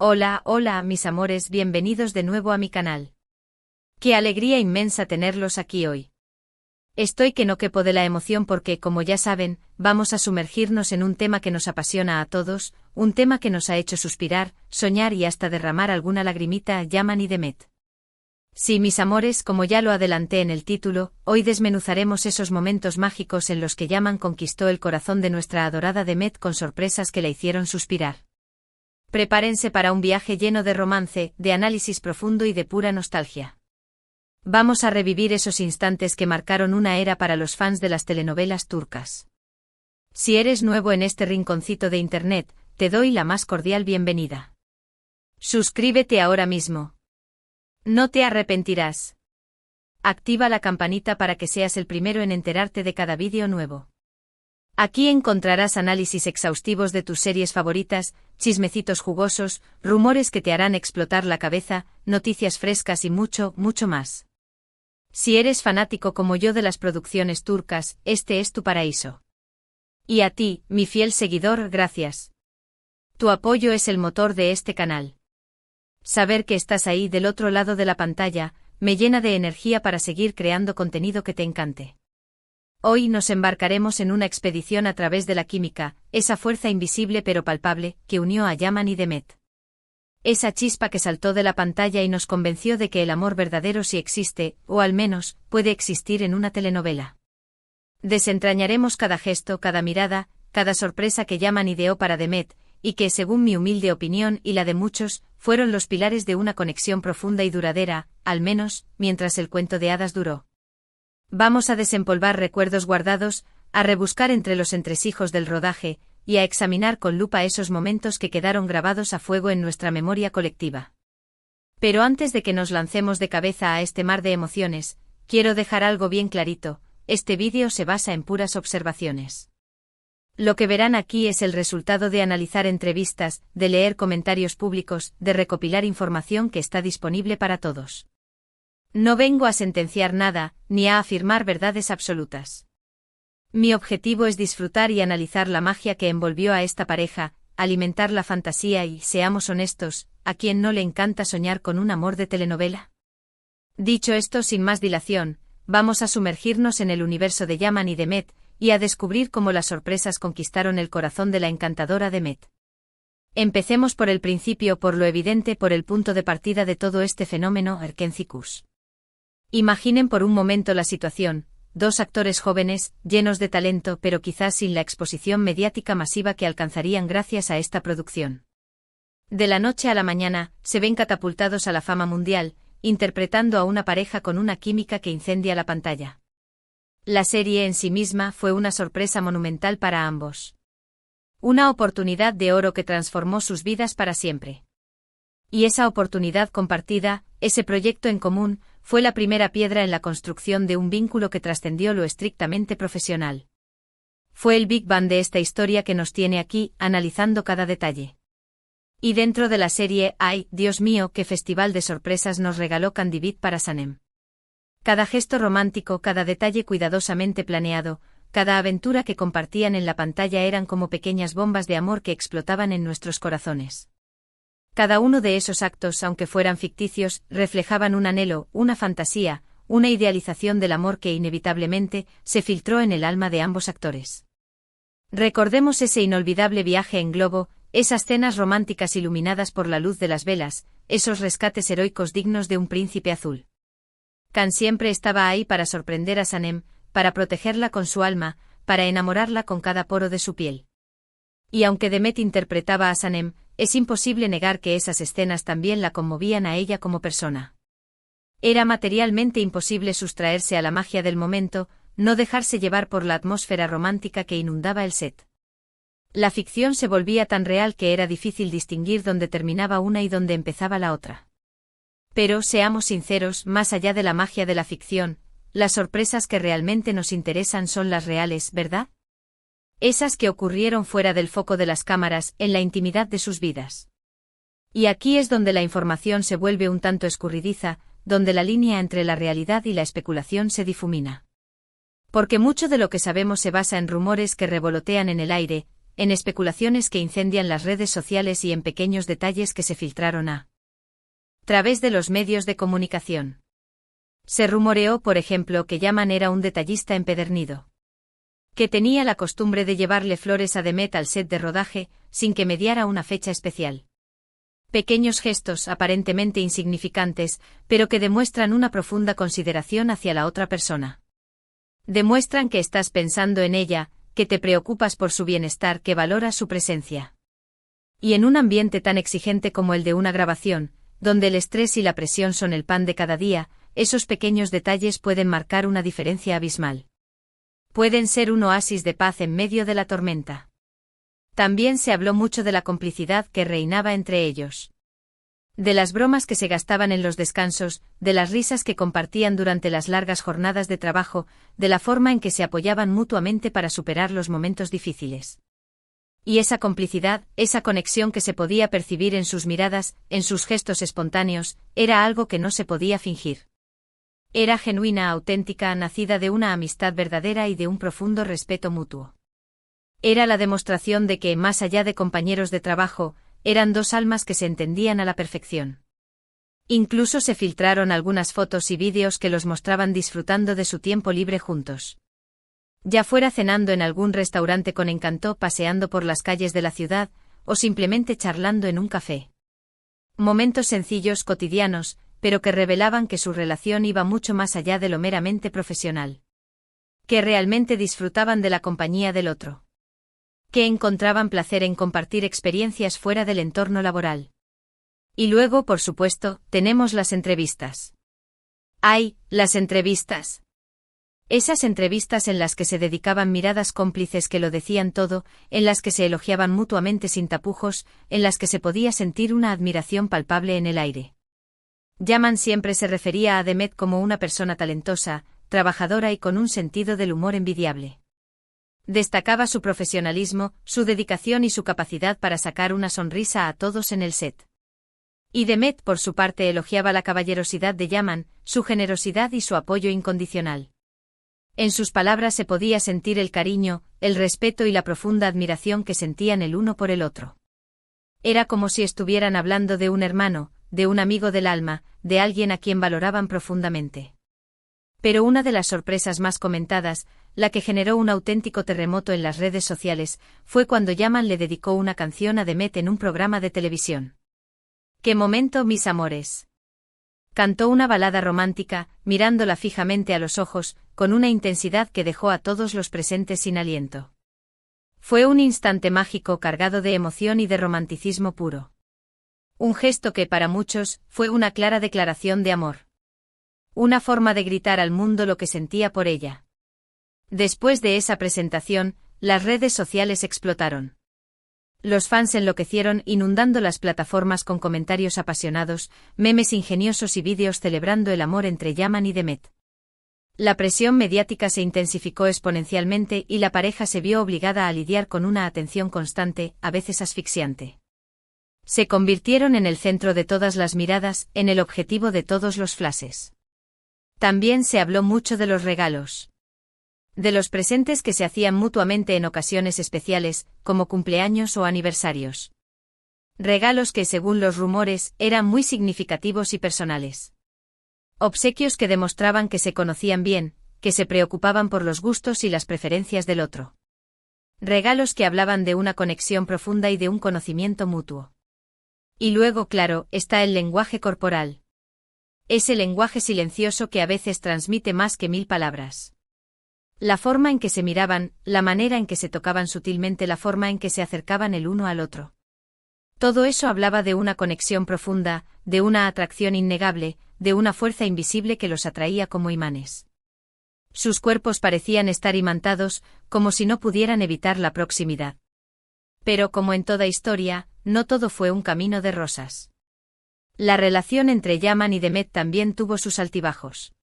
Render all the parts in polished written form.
Hola, hola, mis amores, bienvenidos de nuevo a mi canal. Qué alegría inmensa tenerlos aquí hoy. Estoy que no quepo de la emoción porque, como ya saben, vamos a sumergirnos en un tema que nos apasiona a todos, un tema que nos ha hecho suspirar, soñar y hasta derramar alguna lagrimita, Yaman y Demet. Sí, mis amores, como ya lo adelanté en el título, hoy desmenuzaremos esos momentos mágicos en los que Yaman conquistó el corazón de nuestra adorada Demet con sorpresas que la hicieron suspirar. Prepárense para un viaje lleno de romance, de análisis profundo y de pura nostalgia. Vamos a revivir esos instantes que marcaron una era para los fans de las telenovelas turcas. Si eres nuevo en este rinconcito de internet, te doy la más cordial bienvenida. Suscríbete ahora mismo. No te arrepentirás. Activa la campanita para que seas el primero en enterarte de cada vídeo nuevo. Aquí encontrarás análisis exhaustivos de tus series favoritas, chismecitos jugosos, rumores que te harán explotar la cabeza, noticias frescas y mucho, mucho más. Si eres fanático como yo de las producciones turcas, este es tu paraíso. Y a ti, mi fiel seguidor, gracias. Tu apoyo es el motor de este canal. Saber que estás ahí del otro lado de la pantalla, me llena de energía para seguir creando contenido que te encante. Hoy nos embarcaremos en una expedición a través de la química, esa fuerza invisible pero palpable, que unió a Yaman y Demet. Esa chispa que saltó de la pantalla y nos convenció de que el amor verdadero sí existe, o al menos, puede existir en una telenovela. Desentrañaremos cada gesto, cada mirada, cada sorpresa que Yaman ideó para Demet, y que, según mi humilde opinión y la de muchos, fueron los pilares de una conexión profunda y duradera, al menos, mientras el cuento de hadas duró. Vamos a desempolvar recuerdos guardados, a rebuscar entre los entresijos del rodaje, y a examinar con lupa esos momentos que quedaron grabados a fuego en nuestra memoria colectiva. Pero antes de que nos lancemos de cabeza a este mar de emociones, quiero dejar algo bien clarito: este vídeo se basa en puras observaciones. Lo que verán aquí es el resultado de analizar entrevistas, de leer comentarios públicos, de recopilar información que está disponible para todos. No vengo a sentenciar nada, ni a afirmar verdades absolutas. Mi objetivo es disfrutar y analizar la magia que envolvió a esta pareja, alimentar la fantasía y, seamos honestos, ¿a quién no le encanta soñar con un amor de telenovela? Dicho esto, sin más dilación, vamos a sumergirnos en el universo de Yaman y Demet, y a descubrir cómo las sorpresas conquistaron el corazón de la encantadora Demet. Empecemos por el principio, por lo evidente, por el punto de partida de todo este fenómeno, Erkencikus. Imaginen por un momento la situación: dos actores jóvenes, llenos de talento pero quizás sin la exposición mediática masiva que alcanzarían gracias a esta producción. De la noche a la mañana, se ven catapultados a la fama mundial, interpretando a una pareja con una química que incendia la pantalla. La serie en sí misma fue una sorpresa monumental para ambos. Una oportunidad de oro que transformó sus vidas para siempre. Y esa oportunidad compartida, ese proyecto en común, fue la primera piedra en la construcción de un vínculo que trascendió lo estrictamente profesional. Fue el Big Bang de esta historia que nos tiene aquí, analizando cada detalle. Y dentro de la serie, ¡ay, Dios mío, qué festival de sorpresas nos regaló Candivit para Sanem! Cada gesto romántico, cada detalle cuidadosamente planeado, cada aventura que compartían en la pantalla eran como pequeñas bombas de amor que explotaban en nuestros corazones. Cada uno de esos actos, aunque fueran ficticios, reflejaban un anhelo, una fantasía, una idealización del amor que inevitablemente se filtró en el alma de ambos actores. Recordemos ese inolvidable viaje en globo, esas cenas románticas iluminadas por la luz de las velas, esos rescates heroicos dignos de un príncipe azul. Khan siempre estaba ahí para sorprender a Sanem, para protegerla con su alma, para enamorarla con cada poro de su piel. Y aunque Demet interpretaba a Sanem, es imposible negar que esas escenas también la conmovían a ella como persona. Era materialmente imposible sustraerse a la magia del momento, no dejarse llevar por la atmósfera romántica que inundaba el set. La ficción se volvía tan real que era difícil distinguir dónde terminaba una y dónde empezaba la otra. Pero, seamos sinceros, más allá de la magia de la ficción, las sorpresas que realmente nos interesan son las reales, ¿verdad? Esas que ocurrieron fuera del foco de las cámaras, en la intimidad de sus vidas. Y aquí es donde la información se vuelve un tanto escurridiza, donde la línea entre la realidad y la especulación se difumina. Porque mucho de lo que sabemos se basa en rumores que revolotean en el aire, en especulaciones que incendian las redes sociales y en pequeños detalles que se filtraron a través de los medios de comunicación. Se rumoreó, por ejemplo, que Yaman era un detallista empedernido, que tenía la costumbre de llevarle flores a Demet al set de rodaje, sin que mediara una fecha especial. Pequeños gestos aparentemente insignificantes, pero que demuestran una profunda consideración hacia la otra persona. Demuestran que estás pensando en ella, que te preocupas por su bienestar, que valoras su presencia. Y en un ambiente tan exigente como el de una grabación, donde el estrés y la presión son el pan de cada día, esos pequeños detalles pueden marcar una diferencia abismal. Pueden ser un oasis de paz en medio de la tormenta. También se habló mucho de la complicidad que reinaba entre ellos. De las bromas que se gastaban en los descansos, de las risas que compartían durante las largas jornadas de trabajo, de la forma en que se apoyaban mutuamente para superar los momentos difíciles. Y esa complicidad, esa conexión que se podía percibir en sus miradas, en sus gestos espontáneos, era algo que no se podía fingir. Era genuina, auténtica, nacida de una amistad verdadera y de un profundo respeto mutuo. Era la demostración de que, más allá de compañeros de trabajo, eran dos almas que se entendían a la perfección. Incluso se filtraron algunas fotos y vídeos que los mostraban disfrutando de su tiempo libre juntos. Ya fuera cenando en algún restaurante con encanto, paseando por las calles de la ciudad, o simplemente charlando en un café. Momentos sencillos, cotidianos, pero que revelaban que su relación iba mucho más allá de lo meramente profesional. Que realmente disfrutaban de la compañía del otro. Que encontraban placer en compartir experiencias fuera del entorno laboral. Y luego, por supuesto, tenemos las entrevistas. ¡Ay, las entrevistas! Esas entrevistas en las que se dedicaban miradas cómplices que lo decían todo, en las que se elogiaban mutuamente sin tapujos, en las que se podía sentir una admiración palpable en el aire. Yaman siempre se refería a Demet como una persona talentosa, trabajadora y con un sentido del humor envidiable. Destacaba su profesionalismo, su dedicación y su capacidad para sacar una sonrisa a todos en el set. Y Demet, por su parte, elogiaba la caballerosidad de Yaman, su generosidad y su apoyo incondicional. En sus palabras se podía sentir el cariño, el respeto y la profunda admiración que sentían el uno por el otro. Era como si estuvieran hablando de un hermano, de un amigo del alma, de alguien a quien valoraban profundamente. Pero una de las sorpresas más comentadas, la que generó un auténtico terremoto en las redes sociales, fue cuando Yaman le dedicó una canción a Demet en un programa de televisión. ¡Qué momento, mis amores! Cantó una balada romántica, mirándola fijamente a los ojos, con una intensidad que dejó a todos los presentes sin aliento. Fue un instante mágico cargado de emoción y de romanticismo puro. Un gesto que para muchos fue una clara declaración de amor. Una forma de gritar al mundo lo que sentía por ella. Después de esa presentación, las redes sociales explotaron. Los fans enloquecieron, inundando las plataformas con comentarios apasionados, memes ingeniosos y vídeos celebrando el amor entre Yaman y Demet. La presión mediática se intensificó exponencialmente y la pareja se vio obligada a lidiar con una atención constante, a veces asfixiante. Se convirtieron en el centro de todas las miradas, en el objetivo de todos los flashes. También se habló mucho de los regalos. De los presentes que se hacían mutuamente en ocasiones especiales, como cumpleaños o aniversarios. Regalos que, según los rumores, eran muy significativos y personales. Obsequios que demostraban que se conocían bien, que se preocupaban por los gustos y las preferencias del otro. Regalos que hablaban de una conexión profunda y de un conocimiento mutuo. Y luego, claro, está el lenguaje corporal. Ese lenguaje silencioso que a veces transmite más que 1000 palabras. La forma en que se miraban, la manera en que se tocaban sutilmente, la forma en que se acercaban el uno al otro. Todo eso hablaba de una conexión profunda, de una atracción innegable, de una fuerza invisible que los atraía como imanes. Sus cuerpos parecían estar imantados, como si no pudieran evitar la proximidad. Pero como en toda historia, no todo fue un camino de rosas. La relación entre Yaman y Demet también tuvo sus altibajos.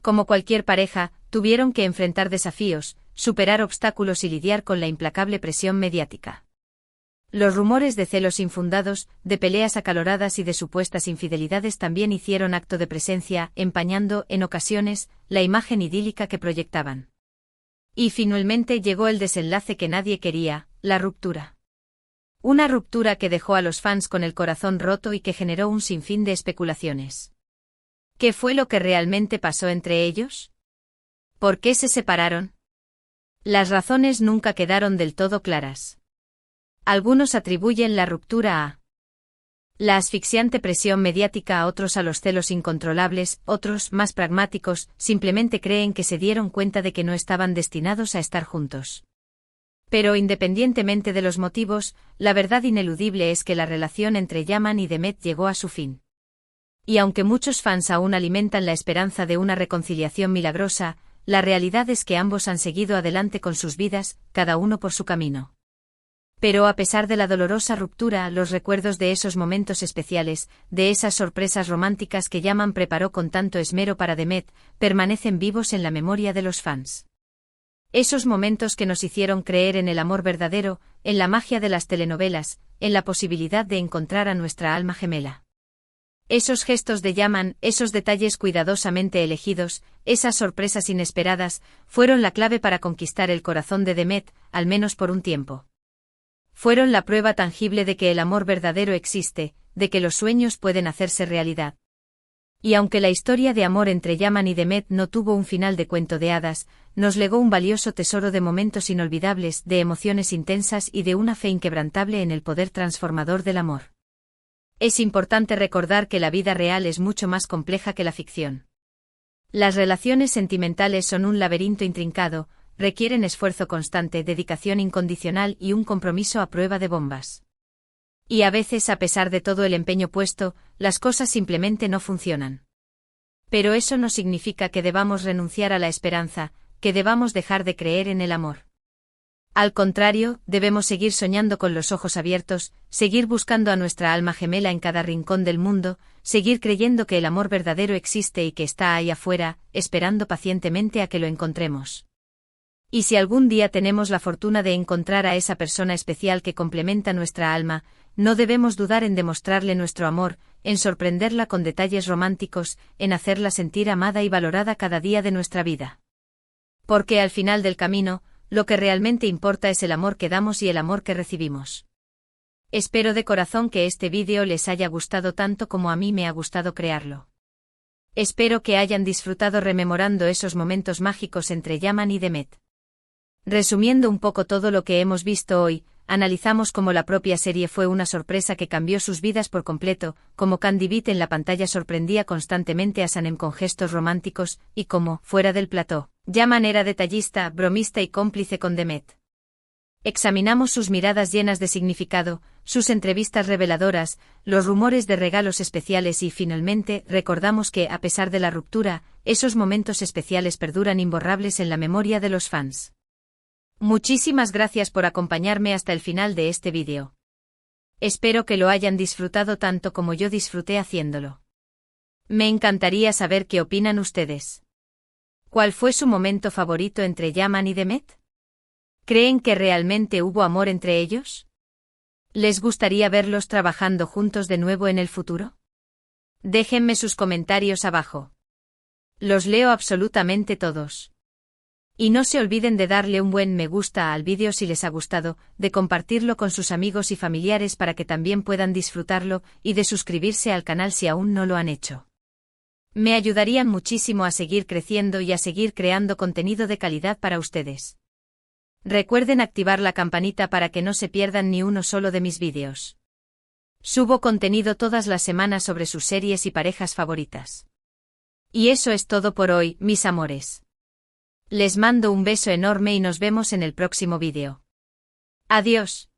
Como cualquier pareja, tuvieron que enfrentar desafíos, superar obstáculos y lidiar con la implacable presión mediática. Los rumores de celos infundados, de peleas acaloradas y de supuestas infidelidades también hicieron acto de presencia, empañando, en ocasiones, la imagen idílica que proyectaban. Y finalmente llegó el desenlace que nadie quería, la ruptura. Una ruptura que dejó a los fans con el corazón roto y que generó un sinfín de especulaciones. ¿Qué fue lo que realmente pasó entre ellos? ¿Por qué se separaron? Las razones nunca quedaron del todo claras. Algunos atribuyen la ruptura a la asfixiante presión mediática, a otros a los celos incontrolables, otros, más pragmáticos, simplemente creen que se dieron cuenta de que no estaban destinados a estar juntos. Pero independientemente de los motivos, la verdad ineludible es que la relación entre Yaman y Demet llegó a su fin. Y aunque muchos fans aún alimentan la esperanza de una reconciliación milagrosa, la realidad es que ambos han seguido adelante con sus vidas, cada uno por su camino. Pero a pesar de la dolorosa ruptura, los recuerdos de esos momentos especiales, de esas sorpresas románticas que Yaman preparó con tanto esmero para Demet, permanecen vivos en la memoria de los fans. Esos momentos que nos hicieron creer en el amor verdadero, en la magia de las telenovelas, en la posibilidad de encontrar a nuestra alma gemela. Esos gestos de Yaman, esos detalles cuidadosamente elegidos, esas sorpresas inesperadas, fueron la clave para conquistar el corazón de Demet, al menos por un tiempo. Fueron la prueba tangible de que el amor verdadero existe, de que los sueños pueden hacerse realidad. Y aunque la historia de amor entre Yaman y Demet no tuvo un final de cuento de hadas, nos legó un valioso tesoro de momentos inolvidables, de emociones intensas y de una fe inquebrantable en el poder transformador del amor. Es importante recordar que la vida real es mucho más compleja que la ficción. Las relaciones sentimentales son un laberinto intrincado, requieren esfuerzo constante, dedicación incondicional y un compromiso a prueba de bombas. Y a veces, a pesar de todo el empeño puesto, las cosas simplemente no funcionan. Pero eso no significa que debamos renunciar a la esperanza, que debamos dejar de creer en el amor. Al contrario, debemos seguir soñando con los ojos abiertos, seguir buscando a nuestra alma gemela en cada rincón del mundo, seguir creyendo que el amor verdadero existe y que está ahí afuera, esperando pacientemente a que lo encontremos. Y si algún día tenemos la fortuna de encontrar a esa persona especial que complementa nuestra alma, no debemos dudar en demostrarle nuestro amor, en sorprenderla con detalles románticos, en hacerla sentir amada y valorada cada día de nuestra vida. Porque al final del camino, lo que realmente importa es el amor que damos y el amor que recibimos. Espero de corazón que este vídeo les haya gustado tanto como a mí me ha gustado crearlo. Espero que hayan disfrutado rememorando esos momentos mágicos entre Yaman y Demet. Resumiendo un poco todo lo que hemos visto hoy, analizamos cómo la propia serie fue una sorpresa que cambió sus vidas por completo, cómo Candy Beat en la pantalla sorprendía constantemente a Sanem con gestos románticos, y cómo, fuera del plató, Yaman era detallista, bromista y cómplice con Demet. Examinamos sus miradas llenas de significado, sus entrevistas reveladoras, los rumores de regalos especiales y finalmente recordamos que, a pesar de la ruptura, esos momentos especiales perduran imborrables en la memoria de los fans. Muchísimas gracias por acompañarme hasta el final de este vídeo. Espero que lo hayan disfrutado tanto como yo disfruté haciéndolo. Me encantaría saber qué opinan ustedes. ¿Cuál fue su momento favorito entre Yaman y Demet? ¿Creen que realmente hubo amor entre ellos? ¿Les gustaría verlos trabajando juntos de nuevo en el futuro? Déjenme sus comentarios abajo. Los leo absolutamente todos. Y no se olviden de darle un buen me gusta al vídeo si les ha gustado, de compartirlo con sus amigos y familiares para que también puedan disfrutarlo, y de suscribirse al canal si aún no lo han hecho. Me ayudarían muchísimo a seguir creciendo y a seguir creando contenido de calidad para ustedes. Recuerden activar la campanita para que no se pierdan ni uno solo de mis vídeos. Subo contenido todas las semanas sobre sus series y parejas favoritas. Y eso es todo por hoy, mis amores. Les mando un beso enorme y nos vemos en el próximo vídeo. Adiós.